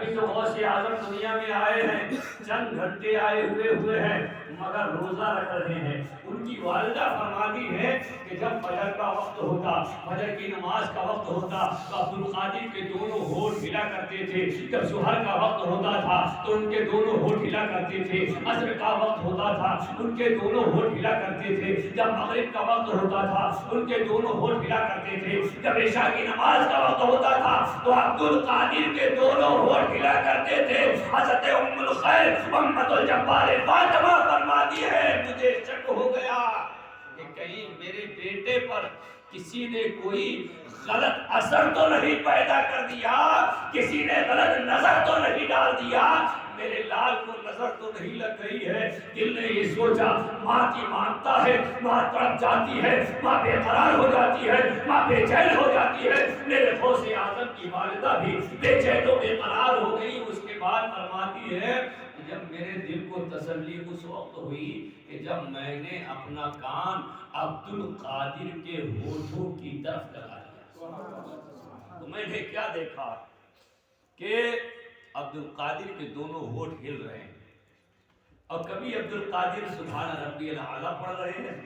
ابھی تو غوث اعظم دنیا میں آئے ہیں، چند گھنٹے آئے ہوئے ہیں، مگر روزہ رکھ رہے ہیں۔ ان کی والدہ فرماتی ہے کہ جب فجر کا وقت ہوتا، فجر کی نماز کا وقت ہوتا تو عبد القادر کے دونوں ہونٹ ہلا کرتے تھے۔ جب ظہر کا وقت ہوتا تھا تو ان کے دونوں ہونٹ ہلا کرتے تھے۔ عصر کا وقت ہوتا تھا ان کے دونوں ہونٹ ہلا کرتے تھے۔ جب مغرب کا وقت ہوتا تھا ان کے دونوں ہونٹ ہلا کرتے تھے۔ جب عشاء کی نماز کا وقت ہوتا تھا تو عبد القادر کے دونوں ہونٹ ہلا کرتے تھے۔ حضرت ام الخیر امت الجبار فاطمہ فرماتی ہے مجھے شک ہو گیا کہ کہیں میرے بیٹے پر کسی نے کوئی غلط اثر تو نہیں پیدا کر دیا، کسی نے غلط نظر تو نہیں ڈال دیا، میرے لال کو نظر تو نہیں لگ رہی ہے۔ دل نے یہ سوچا ماں کی مانتا ہے، ماں تڑپ جاتی ہے، ماں بے قرار ہو جاتی ہے، ماں بے چین ہو جاتی ہے۔ میرے غوث اعظم کی والدہ بھی بے چین و بے قرار ہو گئی۔ اس کے بعد فرماتی ہے جب میرے دل کو تسلی اس وقت ہوئی کہ جب میں نے اپنا کان عبد القادر کے ہونٹوں کی طرف لگا لیا تو میں نے کیا دیکھا کہ عبد القادر کے دونوں ہونٹ ہل رہے ہیں، اور کبھی عبد القادر سبحان ربی الاعلیٰ پڑھ رہے ہیں،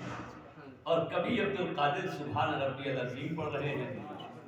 اور کبھی عبد القادر سبحان ربی العظیم پڑھ رہے ہیں،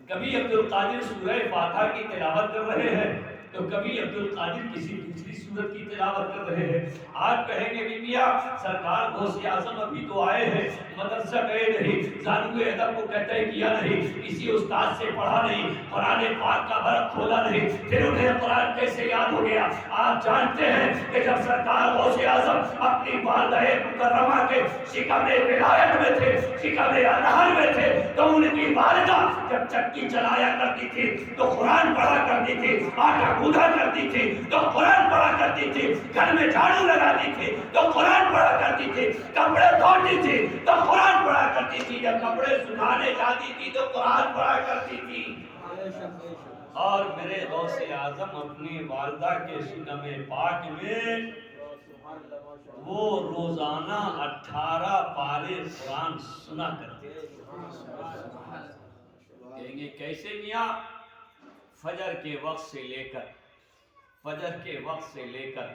کبھی عبد القادر سورہ فاتحہ کی تلاوت کر رہے ہیں، تو کبھی عبد القادر کسی دوسری سورت کی تلاوت کر رہے ہیں۔ آپ کہیں گے بیبیا سرکار غوث اعظم ابھی تو آئے ہیں، مدرسہ گئے نہیں، زانوئے ادب کو کہتے کیا نہیں، کسی استاد سے پڑھا نہیں، قرآن پاک کا برق کھولا نہیں، پھر انہیں قرآن کیسے یاد ہو گیا؟ آپ جانتے ہیں کہ جب سرکار غوث اعظم اپنی والدہ مکرمہ کے شکم ولایت میں تھے، شکم اطہر میں تھے، تو ان کی والدہ جب چکی چلایا کرتی تھی تو قرآن پڑھا کرتی تھی، آٹا گوندھا کرتی تھی تو قرآن پڑھا کرتی تھی، گھر میں جھاڑو لگاتی تھی تو قرآن پڑھا کرتی تھی، کپڑے دھوتی تھی تو قرآن پڑھا کرتی تھی، جب کپڑے سکھانے جاتی تھی تو قرآن پڑھا کرتی تھی۔ اور میرے غوث اعظم اپنی والدہ کے شکم پاک میں وہ روزانہ 18 پارے قرآن سنا کرتے تھے۔ کہیں گے کیسے میاں؟ فجر کے وقت سے لے کر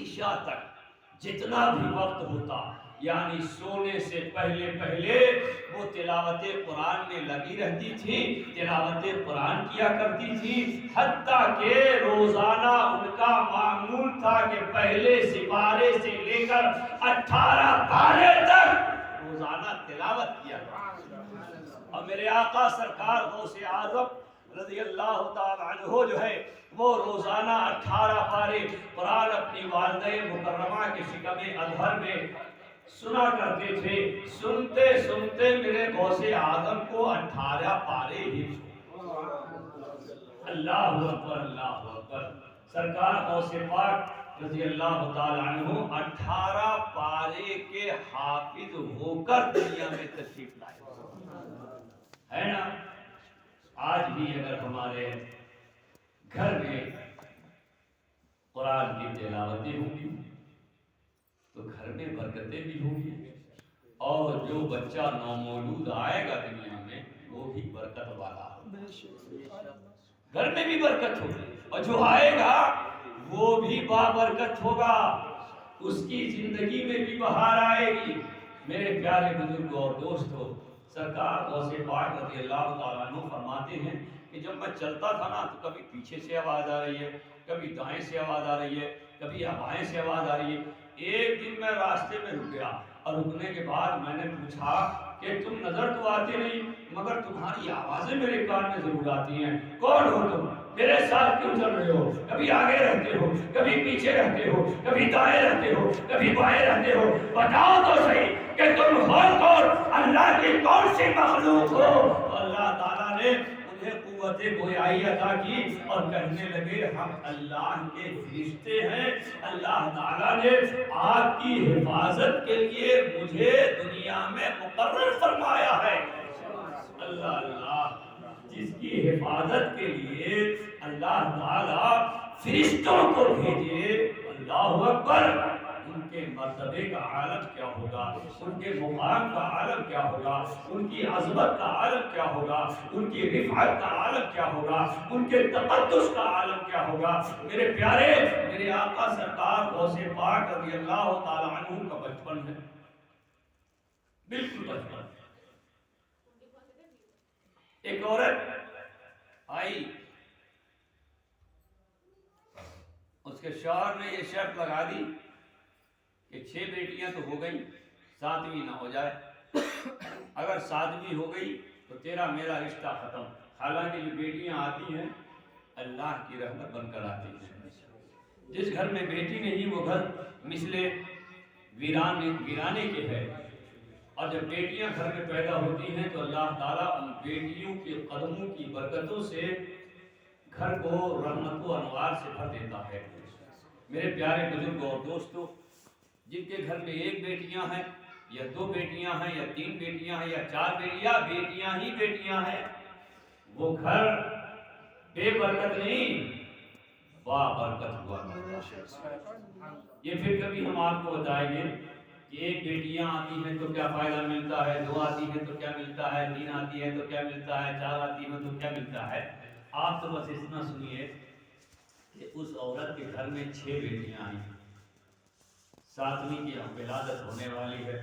عشاء تک جتنا بھی وقت ہوتا، یعنی سونے سے پہلے وہ تلاوت قرآن میں لگی رہتی تھی، تلاوت قرآن کیا کرتی تھی، حتیٰ کہ روزانہ ان کا معمول تھا کہ پہلے سپارے سے لے کر 18 پارے تک روزانہ تلاوت کیا کرتی تھی۔ اور میرے آقا سرکار غوث اعظم رضی اللہ تعالیٰ عنہ جو ہے وہ روزانہ 18 پارے قرآن اپنی والدہ مکرمہ کے شکم اطہر میں سنا کرتے تھے۔ سنتے سنتے میرے غوث اعظم کو 18 پارے ہی اللہ اکبر اللہ اکبر۔ سرکار غوث پاک رضی اللہ تعالیٰ عنہ 18 پارے کے حافظ ہو کر دنیا میں تشریف لائے ہے نا۔ آج بھی اگر ہمارے گھر میں قرآن کی تلاوتیں ہوں گی تو گھر میں برکتیں بھی ہوں گی، اور جو بچہ نومولود آئے گا دنیا میں وہ بھی برکت والا ہوگا، گھر میں بھی برکت ہوگی، اور جو آئے گا وہ بھی بابرکت ہوگا، اس کی زندگی میں بھی بہار آئے گی۔ میرے پیارے بزرگوں اور دوستوں، سرکار غوث پاک رضی اللہ تعالیٰ عنہ فرماتے ہیں کہ جب میں چلتا تھا نا تو کبھی پیچھے سے آواز آ رہی ہے، کبھی دائیں سے آواز آ رہی ہے، کبھی بائیں سے آواز آ رہی ہے۔ ایک دن میں راستے میں رک گیا، اور رکنے کے بعد میں نے پوچھا کہ تم نظر تو آتے نہیں مگر تمہاری آوازیں میرے کان میں ضرور آتی ہیں، کون ہو تم؟ میرے ساتھ کیوں چل رہے ہو؟ کبھی آگے رہتے ہو، کبھی پیچھے رہتے ہو، کبھی دائیں رہتے ہو، کبھی بائیں رہتے ہو، بتاؤ تو صحیح کہ تم ہو کون؟ اللہ کی کون سی مخلوق ہو؟ اللہ تعالیٰ نے انہیں قوت گویائی عطا کی اور کہنے لگے ہم اللہ کے فرشتے ہیں، اللہ تعالیٰ نے آپ کی حفاظت کے لیے مجھے دنیا میں مقرر فرمایا ہے۔ اللہ اللہ، جس کی حفاظت کے لیے اللہ تعالیٰ فرشتوں کو بھیجے، اللہ اکبر، ان کے مرتبے کا عالم کیا ہوگا، ان کے مقام کا عالم کیا ہوگا، ان کی عظمت کا عالم کیا ہوگا، ان کی رفعت کا عالم کیا ہوگا، ان کے تقدس کا عالم کیا ہوگا۔ میرے پیارے، میرے آقا سرکار غوث پاک رضی اللہ تعالی عنہ کا بچپن ہے، بالکل بچپن۔ ایک عورت آئی، اس کے شوہر نے یہ شرط لگا دی کہ 6 بیٹیاں تو ہو گئی، 7ویں نہ ہو جائے، اگر 7ویں ہو گئی تو تیرا میرا رشتہ ختم۔ حالانکہ جو بیٹیاں آتی ہیں اللہ کی رحمت بن کر آتی ہیں، جس گھر میں بیٹی نہیں وہ گھر مثل ویرانے کے ہے، اور جب بیٹیاں گھر میں پیدا ہوتی ہیں تو اللہ تعالیٰ ان بیٹیوں کے قدموں کی برکتوں سے گھر کو رحمت و انوار سے بھر دیتا ہے۔ میرے پیارے بزرگوں اور دوستوں، جن کے گھر میں 1 بیٹیاں ہیں یا 2 بیٹیاں ہیں یا 3 بیٹیاں ہیں یا 4 بیٹیاں، بیٹیاں ہی بیٹیاں ہیں، وہ گھر بے برکت نہیں با برکت ہوا۔ یہ پھر کبھی ہم آپ کو بتائیں گے کہ 1 بیٹیاں آتی ہیں تو کیا فائدہ ملتا ہے، 2 آتی ہیں تو کیا ملتا ہے، 3 آتی ہیں تو کیا ملتا ہے، 4 آتی ہیں تو کیا ملتا ہے۔ آپ تو بس اتنا سنیے کہ اس عورت کے گھر میں 6 بیٹیاں آئیں، 7ویں کی ولادت ہونے والی ہے۔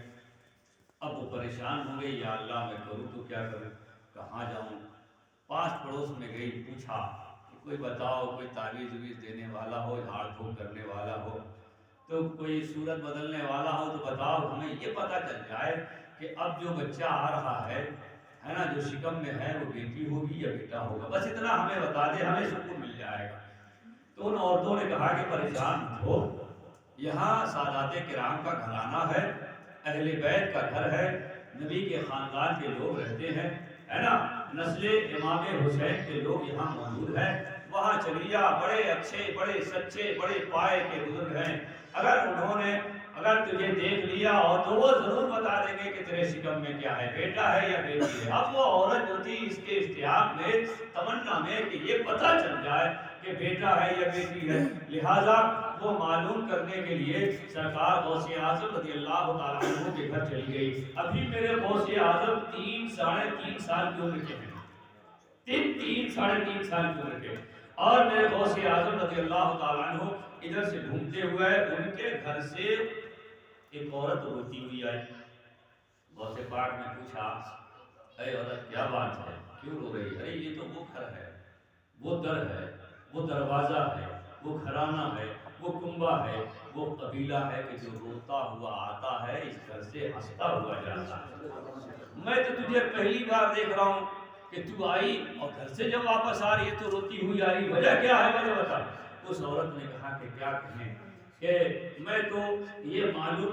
اب وہ پریشان ہو گئی، یا اللہ میں کروں تو کیا کروں، کہاں جاؤں۔ پاس پڑوس میں گئی، پوچھا کہ کوئی بتاؤ، کوئی تعویذ ویز دینے والا ہو، جھاڑ پھونک کرنے والا ہو، تو کوئی صورت بدلنے والا ہو تو بتاؤ، ہمیں یہ پتہ چل جائے کہ اب جو بچہ آ رہا ہے نا، جو شکم میں ہے، وہ بیٹی ہوگی یا بیٹا ہوگا، بس اتنا ہمیں بتا دے، ہمیں سکون مل جائے گا۔ تو ان عورتوں نے کہا کہ پریشان ہو، یہاں سادات کرام کا گھرانہ ہے، اہل بیت کا گھر ہے، نبی کے خاندان کے لوگ رہتے ہیں، ہے نا، نسل امام حسین کے لوگ یہاں موجود ہیں، وہاں چلی جا، بڑے اچھے، بڑے سچے، بڑے پائے کے بزرگ ہیں، اگر تجھے دیکھ لیا اور تو وہ ضرور بتا دیں گے کہ تیرے شکم میں کیا ہے، بیٹا ہے یا بیٹی ہے۔ اب وہ عورت جو تھی اس کے اشتیاق میں، تمنا میں کہ یہ پتہ چل جائے کہ بیٹا ہے یا بیٹی ہے، لہٰذا وہ معلوم کرنے کے لیے سرکار غوث اعظم رضی اللہ تعالیٰ عنہ کے گھر چلی گئی۔ ابھی میرے غوث اعظم 3 ساڑھے 3 سال کی عمر کے ہیں، 3 ساڑھے 3 سال کی عمر کے، اور میرے غوث اعظم رضی اللہ تعالیٰ عنہ ادھر سے گھومتے ہوئے ان کے گھر سے ایک عورت روتی ہوئی آئی۔ غوث پاک نے پوچھا، اے عورت کیا بات ہے، کیوں رو رہی ہے؟ یہ تو وہ گھر ہے، وہ در ہے، وہ دروازہ ہے، وہ گھرانہ ہے، وہ کنبہ ہے، وہ قبیلہ ہے کہ جو روتا ہوا آتا ہے، اس گھر سے ہنستا ہوا جاتا ہے۔ میں تو تجھے پہلی بار دیکھ رہا ہوں کہ تو آئی اور گھر سے جب واپس آ رہی ہے تو روتی ہوئی آ رہی، وجہ کیا ہے مجھے بتا۔ اس عورت نے کہا کہ کیا کہیں، کہ میں تو یہ معلوم